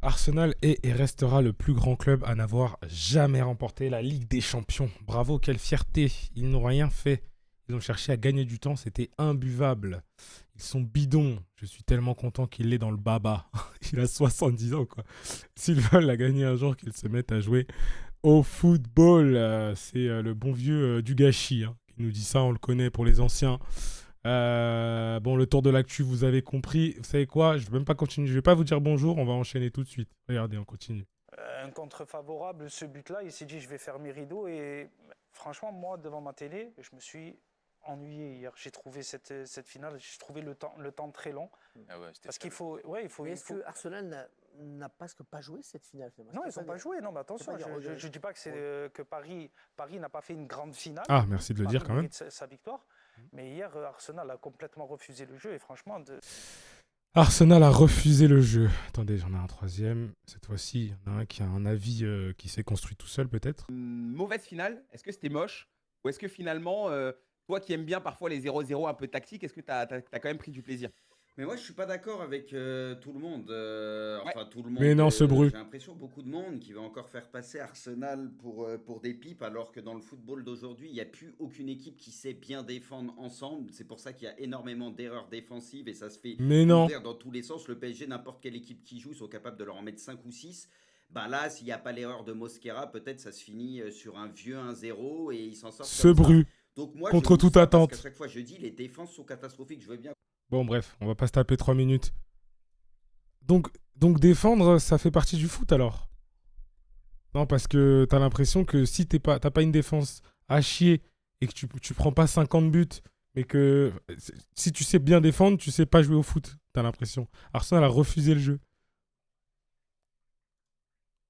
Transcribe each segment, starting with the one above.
Arsenal est et restera le plus grand club à n'avoir jamais remporté la Ligue des Champions. Bravo, quelle fierté. Ils n'ont rien fait. Ils ont cherché à gagner du temps, c'était imbuvable. Ils sont bidons. Je suis tellement content qu'il est dans le baba. Il a 70 ans, quoi. S'ils veulent la gagner un jour, qu'ils se mettent à jouer au football. C'est le bon vieux du gâchis qui nous dit ça, on le connaît pour les anciens. Bon, le tour de l'actu, vous avez compris. Vous savez quoi? Je vais même pas continuer. Je vais pas vous dire bonjour. On va enchaîner tout de suite. Regardez, on continue. Un contre favorable, ce but-là, il s'est dit je vais faire mes rideaux et franchement, moi, devant ma télé, je me suis ennuyé hier. J'ai trouvé cette finale, j'ai trouvé le temps très long. Ah ouais, parce qu'il faut. Ouais, il faut. Mais est-ce que Arsenal n'a presque pas joué cette finale finalement? Non, ils n'ont pas joué. Non, mais attention, je ne dis pas que Paris n'a pas fait une grande finale. Ah, merci de le Paris dire quand même. mérite sa victoire. Mais hier, Arsenal a complètement refusé le jeu et franchement. Arsenal a refusé le jeu. Attendez, j'en ai un troisième. Cette fois-ci, il y en a un qui a un avis qui s'est construit tout seul, peut-être. Mauvaise finale. Est-ce que c'était moche? Ou est-ce que finalement, toi qui aimes bien parfois les 0-0 un peu tactiques, est-ce que tu as quand même pris du plaisir? Mais moi, je suis pas d'accord avec tout le monde. Enfin, tout le monde. Mais non, ce bruit. J'ai l'impression beaucoup de monde qui va encore faire passer Arsenal pour des pipes, alors que dans le football d'aujourd'hui, il n'y a plus aucune équipe qui sait bien défendre ensemble. C'est pour ça qu'il y a énormément d'erreurs défensives et ça se fait Mais non. dans tous les sens. Le PSG, n'importe quelle équipe qui joue, sont capables de leur en mettre 5 ou 6. Bah là, s'il n'y a pas l'erreur de Mosquera, peut-être ça se finit sur un vieux 1-0 et ils s'en sortent. Ce bruit. Donc moi, contre toute attente. Parce qu'à chaque fois, je dis les défenses sont catastrophiques. Je veux bien. Bon, bref, on va pas se taper 3 minutes. Donc défendre, ça fait partie du foot alors? Non, parce que t'as l'impression que si t'as pas une défense à chier et que tu prends pas 50 buts, mais que si tu sais bien défendre, tu sais pas jouer au foot, t'as l'impression. Arsenal a refusé le jeu.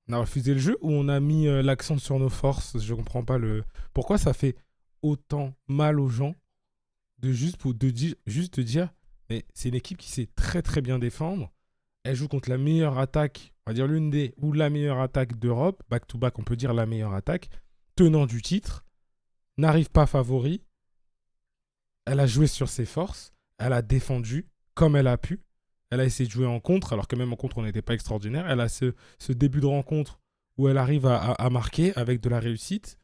On a refusé le jeu ou on a mis l'accent sur nos forces? Je comprends pas le. Pourquoi ça fait autant mal aux gens de juste te dire, mais c'est une équipe qui sait très très bien défendre. Elle joue contre la meilleure attaque, on va dire l'une des ou la meilleure attaque d'Europe, back to back, on peut dire la meilleure attaque, tenant du titre, n'arrive pas favori. Elle a joué sur ses forces, elle a défendu comme elle a pu. Elle a essayé de jouer en contre, alors que même en contre, on n'était pas extraordinaire. Elle a ce début de rencontre où elle arrive à marquer avec de la réussite.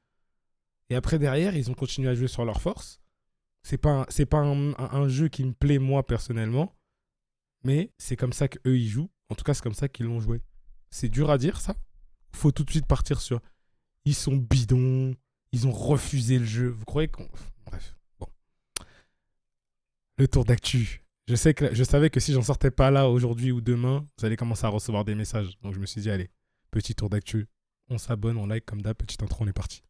Et après, derrière, ils ont continué à jouer sur leurs forces. C'est pas un jeu qui me plaît, moi, personnellement. Mais c'est comme ça qu'eux, ils jouent. En tout cas, c'est comme ça qu'ils l'ont joué. C'est dur à dire, ça. Faut tout de suite partir sur... Ils sont bidons. Ils ont refusé le jeu. Vous croyez qu'on... Bref, bon. Le tour d'actu. Je savais que si j'en sortais pas là aujourd'hui ou demain, vous allez commencer à recevoir des messages. Donc je me suis dit, allez, petit tour d'actu. On s'abonne, on like comme d'hab. Petite intro, on est parti.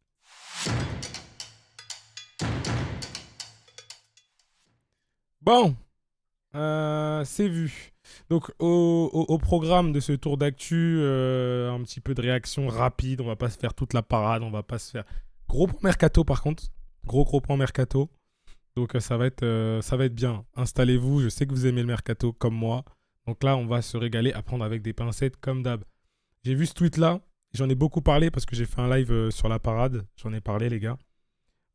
Bon, c'est vu. Donc au programme de ce tour d'actu, un petit peu de réaction rapide. On va pas se faire toute la parade, on va pas se faire... Gros point mercato par contre. Gros point mercato. Donc ça va être bien. Installez-vous, je sais que vous aimez le mercato comme moi. Donc là, on va se régaler à prendre avec des pincettes comme d'hab. J'ai vu ce tweet-là, j'en ai beaucoup parlé parce que j'ai fait un live sur la parade. J'en ai parlé, les gars.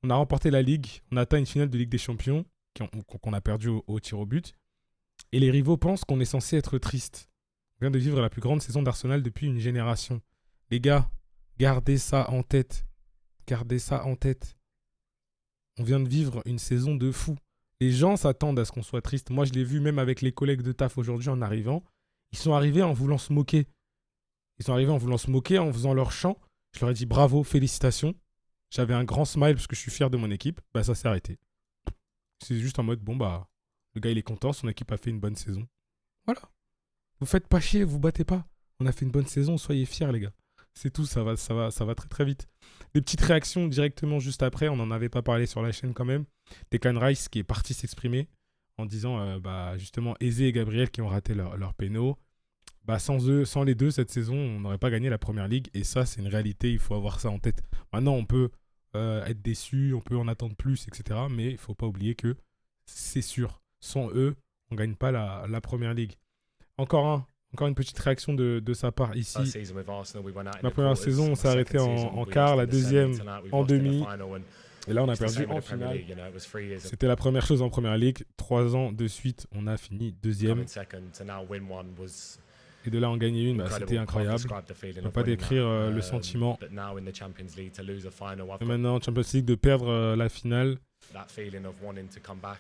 On a remporté la Ligue, on a atteint une finale de Ligue des Champions qu'on a perdu au tir au but. Et les rivaux pensent qu'on est censé être triste. On vient de vivre la plus grande saison d'Arsenal depuis une génération. Les gars, gardez ça en tête. Gardez ça en tête. On vient de vivre une saison de fou. Les gens s'attendent à ce qu'on soit triste. Moi, je l'ai vu même avec les collègues de taf aujourd'hui en arrivant. Ils sont arrivés en voulant se moquer. Ils sont arrivés en voulant se moquer, en faisant leur chant. Je leur ai dit bravo, félicitations. J'avais un grand smile parce que je suis fier de mon équipe. Bah, ça s'est arrêté. C'est juste en mode, bon, bah, le gars, il est content. Son équipe a fait une bonne saison. Voilà. Vous faites pas chier, vous battez pas. On a fait une bonne saison, soyez fiers, les gars. C'est tout, ça va très très vite. Des petites réactions directement juste après, on n'en avait pas parlé sur la chaîne quand même. Declan Rice qui est parti s'exprimer en disant bah, justement Eze et Gabriel qui ont raté leur péno. Bah, sans les deux, cette saison, on n'aurait pas gagné la première ligue. Et ça, c'est une réalité, il faut avoir ça en tête. Maintenant, on peut être déçu, on peut en attendre plus, etc. Mais il ne faut pas oublier que c'est sûr, sans eux, on ne gagne pas la première ligue. Encore une petite réaction de sa part ici. La première saison, on s'est arrêté en quart, la deuxième en demi. Et là, on a perdu en finale. C'était la première chose en première ligue. 3 ans de suite, on a fini deuxième. Et de là en gagner une, c'était incroyable. Je ne peux pas décrire le sentiment. Et maintenant, Champions League, de perdre la finale.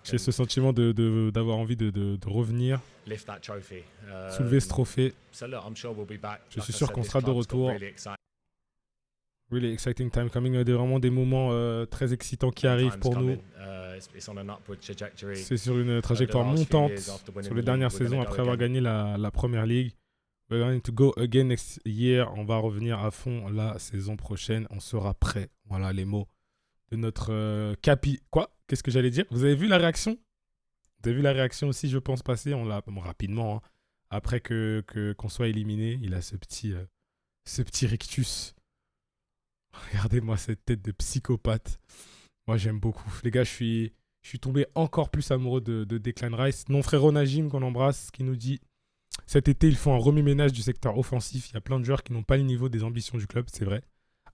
J'ai ce sentiment d'avoir envie de revenir, soulever ce trophée. Je suis sûr qu'on sera de retour. Really exciting time coming. Vraiment des moments très excitants qui arrivent pour nous. C'est sur une trajectoire montante sur les dernières saisons après avoir gagné la Premier League. We're going to go again next year. On va revenir à fond la saison prochaine. On sera prêt. Voilà les mots de notre capi. Quoi? Qu'est-ce que j'allais dire? Vous avez vu la réaction? Vous avez vu la réaction aussi, je pense, passer rapidement. Hein. Après qu'on soit éliminé, il a ce petit rictus. Regardez-moi cette tête de psychopathe. Moi, j'aime beaucoup. Les gars, je suis tombé encore plus amoureux de Declan Rice. Non, frérot Najim, qu'on embrasse, qui nous dit « Cet été, il faut un remue-ménage du secteur offensif. Il y a plein de joueurs qui n'ont pas le niveau des ambitions du club, c'est vrai.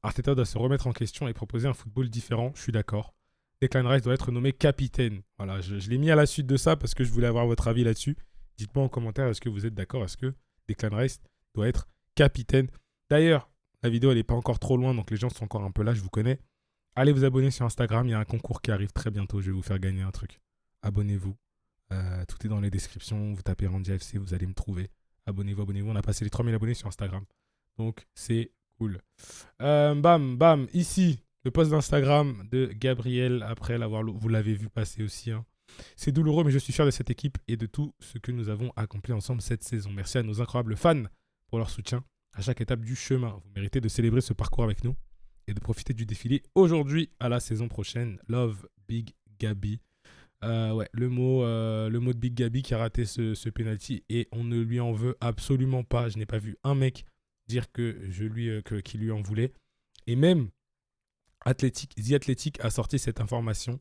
Arteta doit se remettre en question et proposer un football différent. Je suis d'accord. Declan Rice doit être nommé capitaine. » Voilà, je l'ai mis à la suite de ça parce que je voulais avoir votre avis là-dessus. Dites-moi en commentaire, est-ce que vous êtes d'accord? Est-ce que Declan Rice doit être capitaine? D'ailleurs, la vidéo, elle n'est pas encore trop loin, donc les gens sont encore un peu là, je vous connais. Allez vous abonner sur Instagram, il y a un concours qui arrive très bientôt, je vais vous faire gagner un truc. Abonnez-vous. Tout est dans les descriptions, vous tapez Randy FC, vous allez me trouver. Abonnez-vous. On a passé les 3000 abonnés sur Instagram. Donc, c'est cool. Bam, ici, le post d'Instagram de Gabriel, après vous l'avez vu passer aussi. Hein. C'est douloureux, mais je suis fier de cette équipe et de tout ce que nous avons accompli ensemble cette saison. Merci à nos incroyables fans pour leur soutien à chaque étape du chemin. Vous méritez de célébrer ce parcours avec nous et de profiter du défilé aujourd'hui à la saison prochaine. Love, Big Gabi. Le mot de Big Gabi qui a raté ce penalty et on ne lui en veut absolument pas. Je n'ai pas vu un mec dire qu'il lui en voulait. Et même The Athletic a sorti cette information.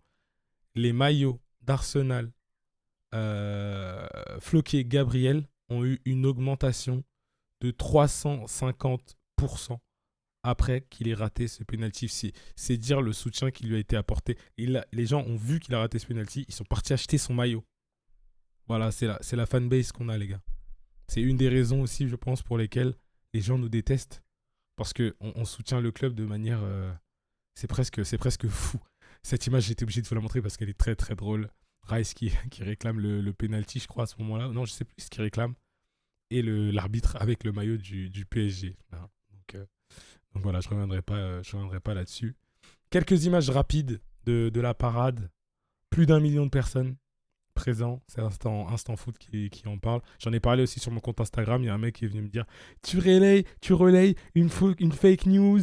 Les maillots d'Arsenal floqués Gabriel ont eu une augmentation de 350% après qu'il ait raté ce penalty. C'est dire le soutien qui lui a été apporté. Les gens ont vu qu'il a raté ce penalty, ils sont partis acheter son maillot. Voilà, c'est la fanbase qu'on a, les gars. C'est une des raisons aussi, je pense, pour lesquelles les gens nous détestent. Parce qu'on soutient le club de manière... c'est presque fou. Cette image, j'étais obligé de vous la montrer parce qu'elle est très, très drôle. Rice qui réclame le penalty, je crois, à ce moment-là. Non, je ne sais plus ce qu'il réclame. Et l'arbitre avec le maillot du PSG. Voilà. Donc voilà, je reviendrai pas là-dessus. Quelques images rapides de la parade. Plus d'1 million de personnes présents. C'est Instant Foot qui en parle. J'en ai parlé aussi sur mon compte Instagram. Il y a un mec qui est venu me dire « Tu relayes une fake news. »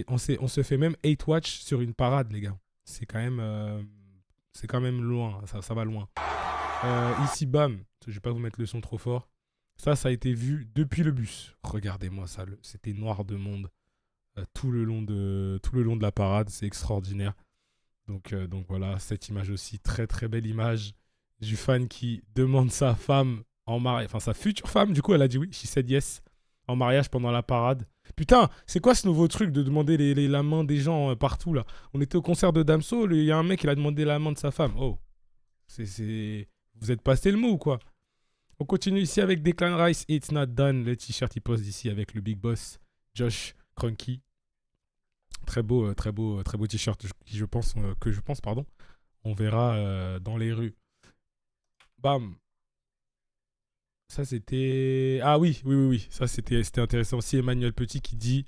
On se fait même hate watch sur une parade, les gars. C'est quand même loin. Ça va loin. Ici, bam. Je vais pas vous mettre le son trop fort. Ça a été vu depuis le bus. Regardez-moi ça. C'était noir de monde. Tout le long de la parade. C'est extraordinaire. Donc voilà, cette image aussi. Très très belle image du fan qui demande sa femme en mariage. Enfin, sa future femme, du coup, elle a dit oui. She said yes. En mariage pendant la parade. Putain, c'est quoi ce nouveau truc de demander la main des gens partout, là? On était au concert de Damso. Il y a un mec, il a demandé la main de sa femme. Oh. Vous êtes passé le mot ou quoi? On continue ici avec Declan Rice, It's Not Done. Le t-shirt, il pose ici avec le big boss, Josh Kroenke. Très beau t-shirt que je pense, on verra dans les rues. Bam. Ça, c'était... Ah oui. Ça, c'était intéressant aussi. Emmanuel Petit qui dit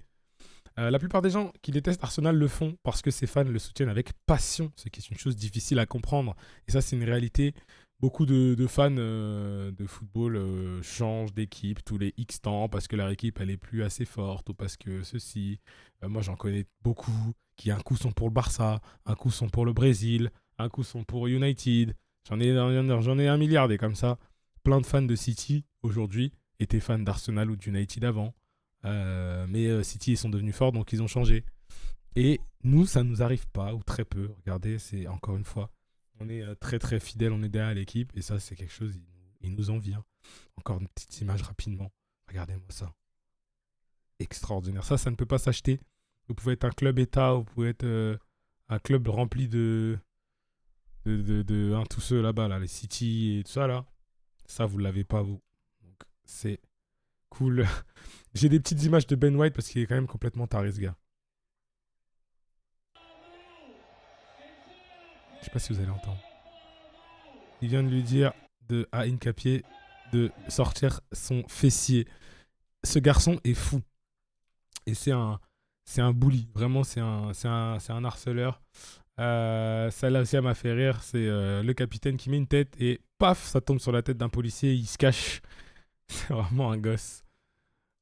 la plupart des gens qui détestent Arsenal le font parce que ses fans le soutiennent avec passion, ce qui est une chose difficile à comprendre. Et ça, c'est une réalité. Beaucoup de fans de football changent d'équipe tous les X temps parce que leur équipe elle est plus assez forte ou parce que ceci. Moi j'en connais beaucoup qui un coup sont pour le Barça, un coup sont pour le Brésil, un coup sont pour United. J'en ai un milliard des comme ça. Plein de fans de City aujourd'hui étaient fans d'Arsenal ou d'United avant. Mais City ils sont devenus forts donc ils ont changé. Et nous ça nous arrive pas ou très peu. Regardez, c'est encore une fois. On est très très fidèles, on est derrière l'équipe et ça c'est quelque chose, il nous en vient. Encore une petite image rapidement, regardez-moi ça. Extraordinaire, ça ne peut pas s'acheter. Vous pouvez être un club état, vous pouvez être un club rempli de tous ceux là-bas, là, les City et tout ça là. Ça vous l'avez pas vous. Donc c'est Cool. J'ai des petites images de Ben White parce qu'il est quand même complètement taré, ce gars. Je sais pas si vous allez entendre. Il vient de lui dire à Hincapié de sortir son fessier. Ce garçon est fou. Et c'est un bully. Vraiment, c'est un harceleur. Ça là aussi, ça m'a fait rire. C'est le capitaine qui met une tête et paf, ça tombe sur la tête d'un policier. Il se cache. C'est vraiment un gosse.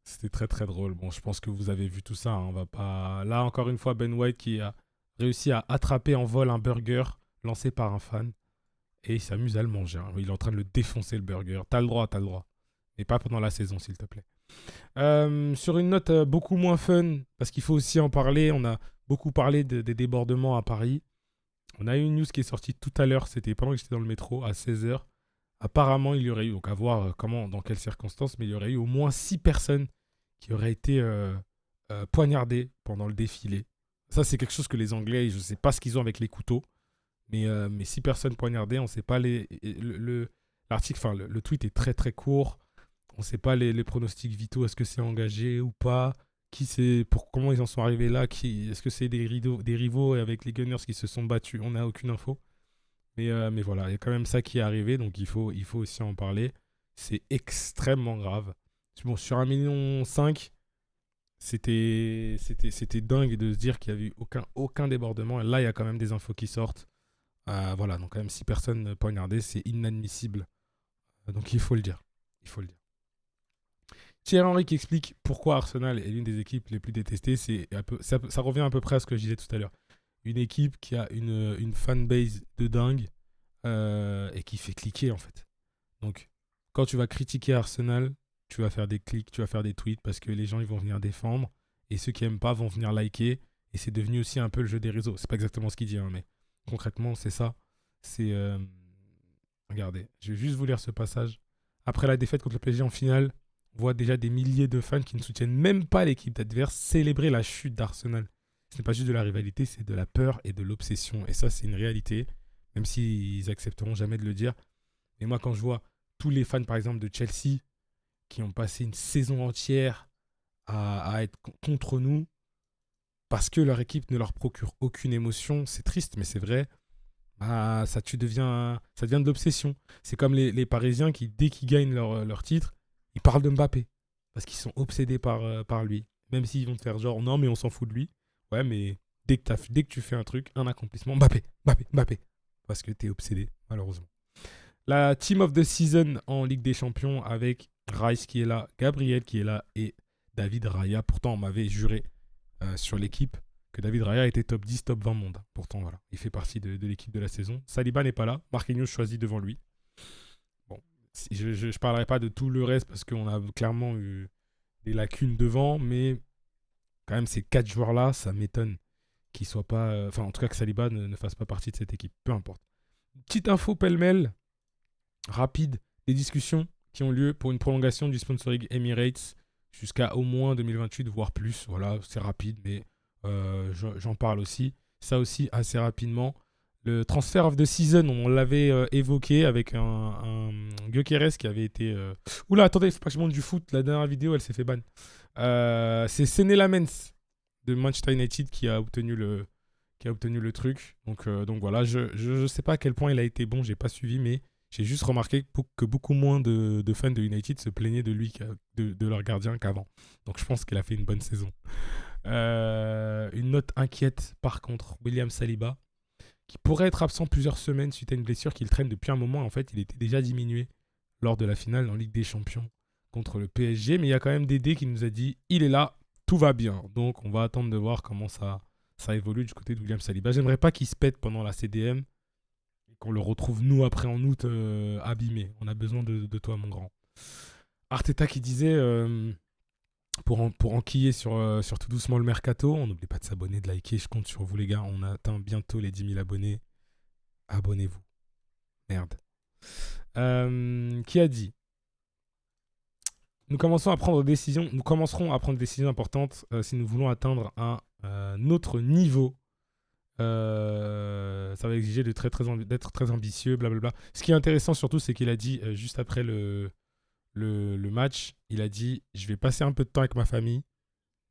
C'était très très drôle. Bon, je pense que vous avez vu tout ça. Hein. On va pas. Là, encore une fois, Ben White qui a réussi à attraper en vol un burger lancé par un fan. Et il s'amuse à le manger. Hein. Il est en train de le défoncer, le burger. T'as le droit, t'as le droit. Mais pas pendant la saison, s'il te plaît. Sur une note beaucoup moins fun, parce qu'il faut aussi en parler, on a beaucoup parlé des débordements à Paris. On a eu une news qui est sortie tout à l'heure, c'était pendant que j'étais dans le métro, à 16h. Apparemment, il y aurait eu, donc à voir dans quelles circonstances, mais il y aurait eu au moins 6 personnes qui auraient été poignardées pendant le défilé. Ça, c'est quelque chose que les Anglais, je ne sais pas ce qu'ils ont avec les couteaux, mais 6 personnes poignardées, on ne sait pas l'article, enfin le tweet est très très court. On ne sait pas les pronostics vitaux, est-ce que c'est engagé ou pas, comment ils en sont arrivés là, est-ce que c'est des rivaux avec les Gunners qui se sont battus, on n'a aucune info. Mais voilà, il y a quand même ça qui est arrivé, donc il faut aussi en parler. C'est extrêmement grave. Bon, sur 1,5 million, c'était dingue de se dire qu'il n'y avait eu aucun débordement. Et là, il y a quand même des infos qui sortent. Voilà, donc quand même 6 personnes poignardées, c'est inadmissible. Donc il faut le dire. Il faut le dire. Thierry Henry qui explique pourquoi Arsenal est l'une des équipes les plus détestées. Ça revient à peu près à ce que je disais tout à l'heure. Une équipe qui a une fanbase de dingue et qui fait cliquer en fait. Donc, quand tu vas critiquer Arsenal, tu vas faire des clics, tu vas faire des tweets parce que les gens ils vont venir défendre et ceux qui n'aiment pas vont venir liker. Et c'est devenu aussi un peu le jeu des réseaux. C'est pas exactement ce qu'il dit, hein, mais concrètement, c'est ça. Regardez, je vais juste vous lire ce passage. Après la défaite contre le PSG en finale, on voit déjà des milliers de fans qui ne soutiennent même pas l'équipe adverse célébrer la chute d'Arsenal. Ce n'est pas juste de la rivalité, c'est de la peur et de l'obsession. Et ça, c'est une réalité, même s'ils accepteront jamais de le dire. Et moi, quand je vois tous les fans, par exemple, de Chelsea, qui ont passé une saison entière à être contre nous, parce que leur équipe ne leur procure aucune émotion, c'est triste, mais c'est vrai, ça devient de l'obsession. C'est comme les Parisiens qui, dès qu'ils gagnent leur titre, ils parlent de Mbappé, parce qu'ils sont obsédés par lui. Même s'ils vont te faire genre, non, mais on s'en fout de lui. Ouais, mais dès que tu fais un truc, un accomplissement, Mbappé. Parce que t'es obsédé, malheureusement. La Team of the Season en Ligue des Champions avec Rice qui est là, Gabriel qui est là et David Raya. Pourtant, on m'avait juré sur l'équipe que David Raya était top 10, top 20 monde. Pourtant, voilà, il fait partie de l'équipe de la saison. Saliba n'est pas là. Marquinhos choisit devant lui. Bon, je ne parlerai pas de tout le reste parce qu'on a clairement eu des lacunes devant, mais quand même, ces 4 joueurs-là, ça m'étonne qu'ils soient pas... en tout cas, que Saliba ne fasse pas partie de cette équipe. Peu importe. Petite info pêle-mêle, rapide, des discussions qui ont lieu pour une prolongation du sponsoring Emirates jusqu'à au moins 2028, voire plus. Voilà, c'est rapide, mais j'en parle aussi. Ça aussi, assez rapidement. Le transfer of the season, on l'avait évoqué avec un Gyökeres qui avait été... Oula, attendez, il faut pas que je monte du foot. La dernière vidéo, elle s'est fait ban. C'est Séné Lamens de Manchester United qui a obtenu le truc. Donc voilà, je sais pas à quel point il a été bon, j'ai pas suivi, mais j'ai juste remarqué que beaucoup moins de fans de United se plaignaient de lui, de leur gardien qu'avant. Donc je pense qu'il a fait une bonne saison. Une note inquiète par contre, William Saliba, qui pourrait être absent plusieurs semaines suite à une blessure qu'il traîne depuis un moment. En fait, il était déjà diminué lors de la finale en Ligue des Champions contre le PSG, mais il y a quand même Dédé qui nous a dit il est là, tout va bien. Donc on va attendre de voir comment ça évolue du côté de William Saliba. J'aimerais pas qu'il se pète pendant la CDM et qu'on le retrouve nous après en août abîmé. On a besoin de toi mon grand. Arteta qui disait pour enquiller sur tout doucement le mercato, on n'oublie pas de s'abonner, de liker, je compte sur vous les gars, on atteint bientôt les 10 000 abonnés. Abonnez-vous. Merde. Qui a dit nous commencerons à prendre des décisions importantes si nous voulons atteindre un autre niveau. Ça va exiger d'être très ambitieux, blablabla. Ce qui est intéressant surtout, c'est qu'il a dit juste après le le match, il a dit « Je vais passer un peu de temps avec ma famille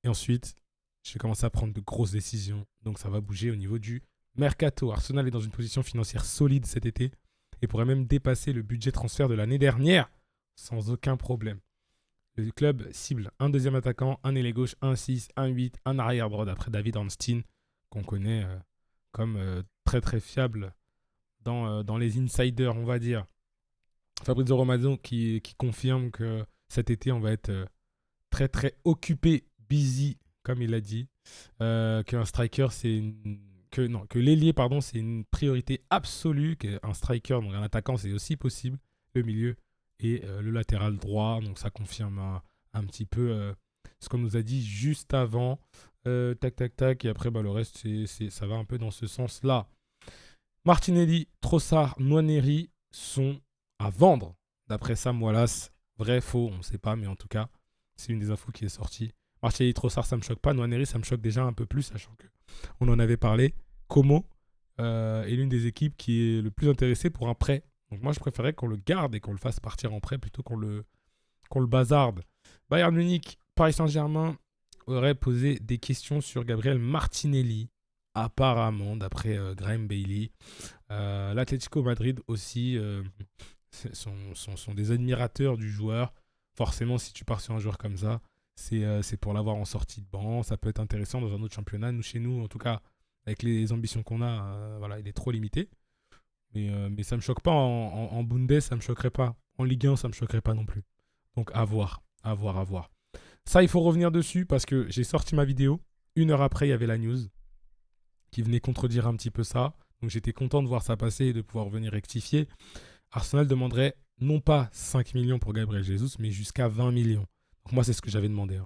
et ensuite, je vais commencer à prendre de grosses décisions. » Donc ça va bouger au niveau du mercato. Arsenal est dans une position financière solide cet été et pourrait même dépasser le budget transfert de l'année dernière sans aucun problème. Le club cible un deuxième attaquant, un ailier gauche, un 6, un 8, un arrière droit d'après David Ornstein, qu'on connaît comme très très fiable dans les insiders, on va dire. Fabrizio Romano qui confirme que cet été, on va être très très occupé, busy, comme il l'a dit. Qu'un striker, que l'ailier, pardon, c'est une priorité absolue. Qu'un striker, donc un attaquant, c'est aussi possible. Le milieu et le latéral droit. Donc ça confirme un petit peu ce qu'on nous a dit juste avant. Tac, tac, tac. Et après, le reste, ça va un peu dans ce sens-là. Martinelli, Trossard, Nwaneri sont à vendre, d'après Sam Wallace. Vrai, faux, on ne sait pas, mais en tout cas, c'est une des infos qui est sortie. Martinelli, Trossard, ça ne me choque pas. Nwaneri, ça me choque déjà un peu plus, sachant qu'on en avait parlé. Como est l'une des équipes qui est le plus intéressée pour un prêt. Donc moi, je préférais qu'on le garde et qu'on le fasse partir en prêt plutôt qu'on le bazarde. Bayern Munich, Paris Saint-Germain aurait posé des questions sur Gabriel Martinelli. Apparemment, d'après Graham Bailey. L'Atlético Madrid aussi sont des admirateurs du joueur. Forcément, si tu pars sur un joueur comme ça, c'est pour l'avoir en sortie de banc. Ça peut être intéressant dans un autre championnat. Nous, chez nous, en tout cas, avec les ambitions qu'on a, voilà, il est trop limité. Mais ça ne me choque pas. En Bundes, ça ne me choquerait pas. En Ligue 1, ça ne me choquerait pas non plus. Donc, à voir. Ça, il faut revenir dessus parce que j'ai sorti ma vidéo. 1 heure après, il y avait la news qui venait contredire un petit peu ça. Donc j'étais content de voir ça passer et de pouvoir venir rectifier. Arsenal demanderait non pas 5 millions pour Gabriel Jesus, mais jusqu'à 20 millions. Donc moi, c'est ce que j'avais demandé.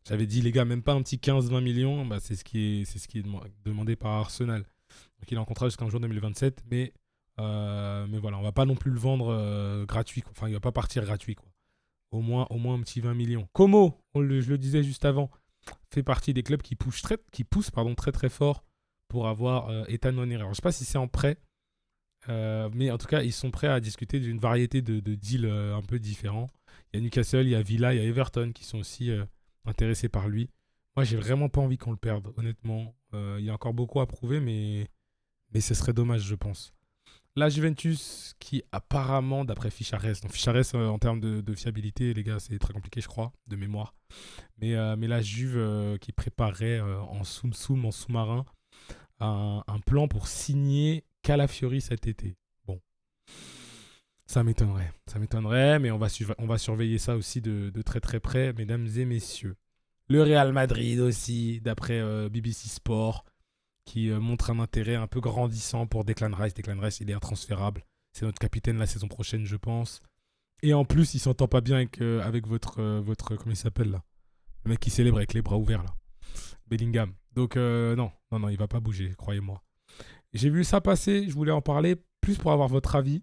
J'avais dit, les gars, même pas un petit 15-20 millions, c'est ce qui est demandé par Arsenal. Donc il est en contrat jusqu'en juin 2027, mais voilà, on va pas non plus le vendre gratuit. Enfin, il va pas partir gratuit, quoi. Au moins un petit 20 millions. Como, je le disais juste avant, fait partie des clubs qui poussent très très fort pour avoir Ethan Nwaneri. Alors, je ne sais pas si c'est en prêt, mais en tout cas, ils sont prêts à discuter d'une variété de deals un peu différents. Il y a Newcastle, il y a Villa, il y a Everton qui sont aussi intéressés par lui. Moi, j'ai vraiment pas envie qu'on le perde, honnêtement. Il y a encore beaucoup à prouver, mais ce serait dommage, je pense. La Juventus, qui apparemment, d'après Fichares, donc Fichares en termes de fiabilité, les gars, c'est très compliqué, je crois, de mémoire. Mais la Juve qui préparait en sous-marin, un plan pour signer Calafiori cet été. Bon, ça m'étonnerait, mais on va surveiller ça aussi de très très près, mesdames et messieurs. Le Real Madrid aussi, d'après BBC Sport, qui montre un intérêt un peu grandissant pour Declan Rice. Declan Rice, il est intransférable. C'est notre capitaine la saison prochaine, je pense. Et en plus, il s'entend pas bien avec votre comment il s'appelle là, le mec qui célèbre avec les bras ouverts là, Bellingham. Donc non, il va pas bouger, croyez-moi. J'ai vu ça passer, je voulais en parler plus pour avoir votre avis.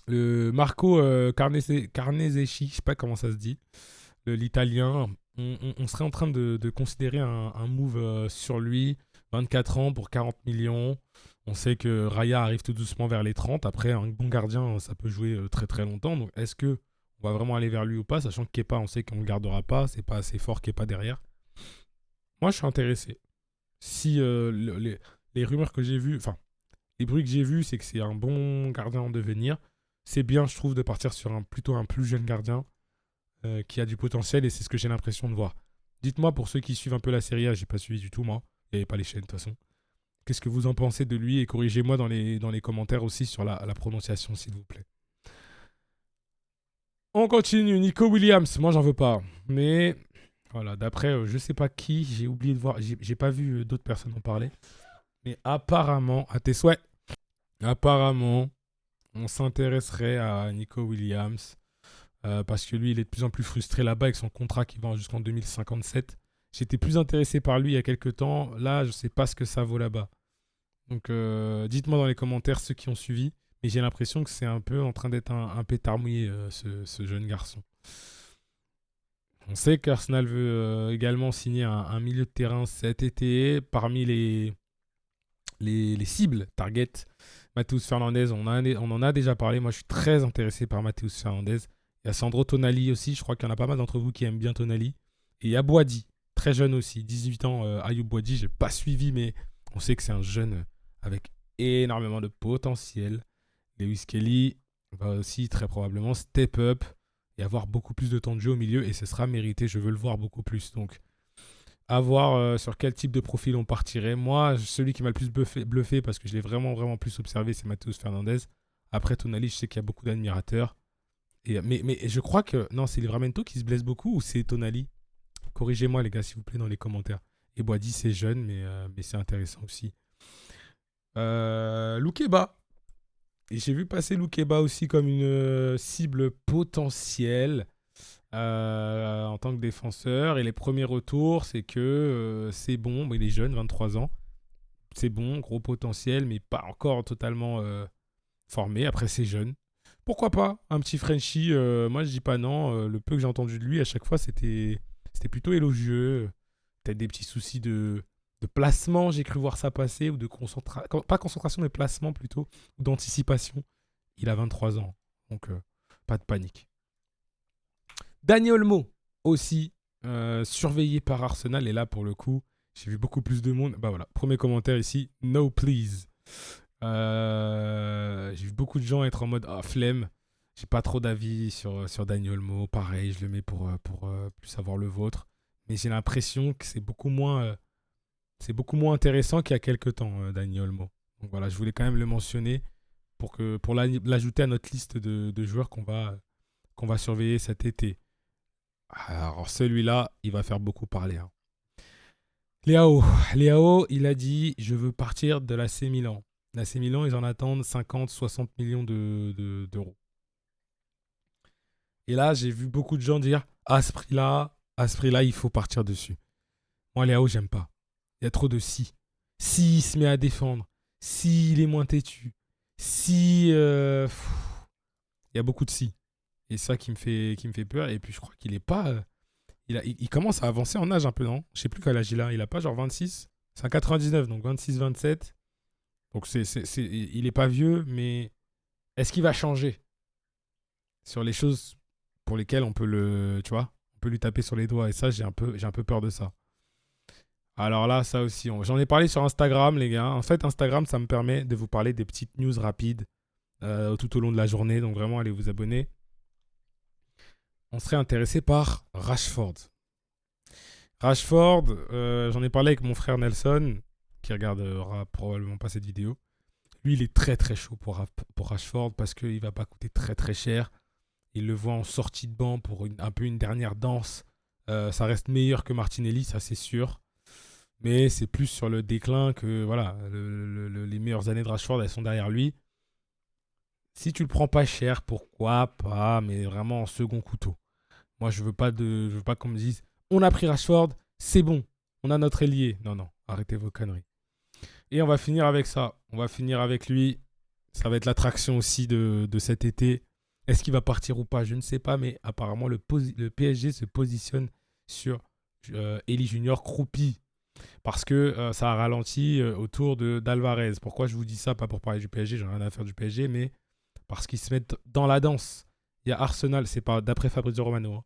Le Marco Carnesecchi, je sais pas comment ça se dit, l'italien, on serait en train de considérer un move sur lui. 24 ans pour 40 millions. On sait que Raya arrive tout doucement vers les 30. Après, un bon gardien, ça peut jouer très très longtemps. Donc, est-ce qu'on va vraiment aller vers lui ou pas, sachant que Kepa, on sait qu'on ne le gardera pas. C'est pas assez fort Kepa derrière. Moi, je suis intéressé. Si les rumeurs que j'ai vues, enfin, les bruits que j'ai vus, c'est que c'est un bon gardien en devenir. C'est bien, je trouve, de partir sur plutôt un plus jeune gardien qui a du potentiel et c'est ce que j'ai l'impression de voir. Dites-moi, pour ceux qui suivent un peu la Serie A, j'ai pas suivi du tout, moi. Il n'y avait pas les chaînes de toute façon. Qu'est-ce que vous en pensez de lui? Et corrigez-moi dans les commentaires aussi sur la prononciation, s'il vous plaît. On continue. Nico Williams, moi j'en veux pas. Mais voilà, d'après, je sais pas qui, j'ai oublié de voir, j'ai pas vu d'autres personnes en parler. Mais apparemment, à tes souhaits, apparemment, on s'intéresserait à Nico Williams. Parce que lui, il est de plus en plus frustré là-bas avec son contrat qui va jusqu'en 2057. J'étais plus intéressé par lui il y a quelques temps. Là, je ne sais pas ce que ça vaut là-bas. Donc, dites-moi dans les commentaires ceux qui ont suivi. Mais j'ai l'impression que c'est un peu en train d'être un pétard mouillé, ce jeune garçon. On sait qu'Arsenal veut également signer un milieu de terrain cet été. Parmi les cibles, target, Matheus Fernandes, on en a déjà parlé. Moi, je suis très intéressé par Matheus Fernandes. Il y a Sandro Tonali aussi. Je crois qu'il y en a pas mal d'entre vous qui aiment bien Tonali. Et il y a Boadi, très jeune aussi, 18 ans. Ayoub Boadi, j'ai pas suivi, mais on sait que c'est un jeune avec énormément de potentiel. Lewis Kelly va aussi très probablement step up et avoir beaucoup plus de temps de jeu au milieu. Et ce sera mérité. Je veux le voir beaucoup plus. Donc, à voir sur quel type de profil on partirait. Moi, celui qui m'a le plus bluffé parce que je l'ai vraiment, vraiment plus observé, c'est Matheus Fernandez. Après Tonali, je sais qu'il y a beaucoup d'admirateurs. Mais je crois que... Non, c'est Livramento qui se blesse beaucoup ou c'est Tonali? Corrigez-moi, les gars, s'il vous plaît, dans les commentaires. Et Boadi, c'est jeune, mais c'est intéressant aussi. Loukeba. Et j'ai vu passer Loukeba aussi comme une cible potentielle en tant que défenseur. Et les premiers retours, c'est que c'est bon. Mais il est jeune, 23 ans. C'est bon, gros potentiel, mais pas encore totalement formé. Après, c'est jeune. Pourquoi pas un petit Frenchie, moi je dis pas non. Le peu que j'ai entendu de lui, à chaque fois, c'était plutôt élogieux. Peut-être des petits soucis de placement, j'ai cru voir ça passer, ou de concentration, pas concentration, mais placement plutôt, ou d'anticipation. Il a 23 ans, donc pas de panique. Dani Olmo, aussi, surveillé par Arsenal, et là, pour le coup, j'ai vu beaucoup plus de monde. Bah voilà, premier commentaire ici, no please. J'ai vu beaucoup de gens être en mode flemme. J'ai pas trop d'avis sur Dani Olmo. Pareil, je le mets pour plus savoir le vôtre. Mais j'ai l'impression que c'est beaucoup moins intéressant qu'il y a quelques temps, Dani Olmo. Donc voilà, je voulais quand même le mentionner pour l'ajouter à notre liste de joueurs qu'on va surveiller cet été. Alors celui-là, il va faire beaucoup parler. Hein. Léao, il a dit « Je veux partir de l'AC Milan ». L'AC Milan, ils en attendent 50-60 millions d'euros. Et là, j'ai vu beaucoup de gens dire « À ce prix-là, il faut partir dessus ». Moi, Léao, j'aime pas. Il y a trop de si. Si il se met à défendre. Si il est moins têtu. Si... il y a beaucoup de si. Et c'est ça qui me fait peur. Et puis, je crois qu'il est pas... il commence à avancer en âge un peu, non? Je sais plus quel âge il a. Il a pas genre 26. C'est un 99, donc 26-27. Donc, il est pas vieux, mais est-ce qu'il va changer sur les choses pour lesquelles on peut on peut lui taper sur les doigts? Et ça, j'ai un peu peur de ça. Alors là, ça aussi, j'en ai parlé sur Instagram, les gars. En fait, Instagram, ça me permet de vous parler des petites news rapides tout au long de la journée. Donc vraiment, allez vous abonner. On serait intéressé par Rashford. Rashford, j'en ai parlé avec mon frère Nelson, qui regardera probablement pas cette vidéo. Lui, il est très très chaud pour Rashford parce qu'il va pas coûter très très cher. Il le voit en sortie de banc pour un peu une dernière danse. Ça reste meilleur que Martinelli, ça c'est sûr. Mais c'est plus sur le déclin que voilà, les meilleures années de Rashford, elles sont derrière lui. Si tu le prends pas cher, pourquoi pas, mais vraiment en second couteau. Moi, je veux pas qu'on me dise on a pris Rashford, c'est bon, on a notre ailier. Non, arrêtez vos conneries. Et on va finir avec ça. On va finir avec lui. Ça va être l'attraction aussi de cet été. Est-ce qu'il va partir ou pas? Je ne sais pas, mais apparemment, le PSG se positionne sur Eli Junior croupi. Parce que ça a ralenti autour d'Alvarez. Pourquoi je vous dis ça? Pas pour parler du PSG, j'ai rien à faire du PSG, mais parce qu'ils se mettent dans la danse. Il y a Arsenal, c'est pas d'après Fabrizio Romano. Hein.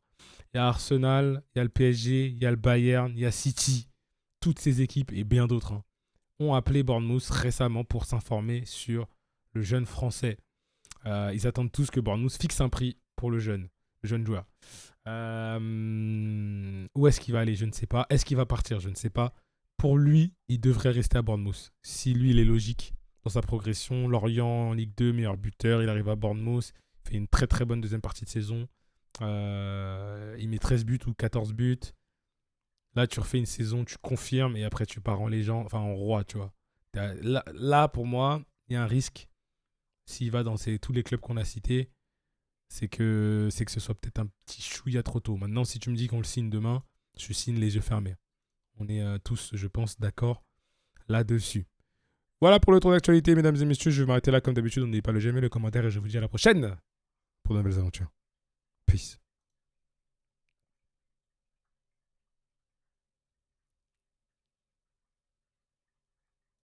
Il y a Arsenal, il y a le PSG, il y a le Bayern, il y a City. Toutes ces équipes et bien d'autres ont appelé Bournemouth récemment pour s'informer sur le jeune français. Ils attendent tous que Bournemouth fixe un prix pour le jeune joueur. Où est-ce qu'il va aller? Je ne sais pas. Est-ce qu'il va partir? Je ne sais pas. Pour lui, il devrait rester à Bournemouth. Si lui, il est logique dans sa progression. Lorient en Ligue 2, meilleur buteur. Il arrive à Bournemouth. Il fait une très très bonne deuxième partie de saison. Il met 13 buts ou 14 buts. Là, tu refais une saison, tu confirmes et après, tu pars en légende, enfin en roi, tu vois. Là, pour moi, il y a un risque. S'il va dans tous les clubs qu'on a cités, c'est que ce soit peut-être un petit chouïa trop tôt. Maintenant, si tu me dis qu'on le signe demain, je signe les yeux fermés. On est tous, je pense, d'accord là-dessus. Voilà pour le tour d'actualité, mesdames et messieurs. Je vais m'arrêter là comme d'habitude. N'oubliez pas le j'aime, le commentaire et je vous dis à la prochaine pour de nouvelles aventures. Peace.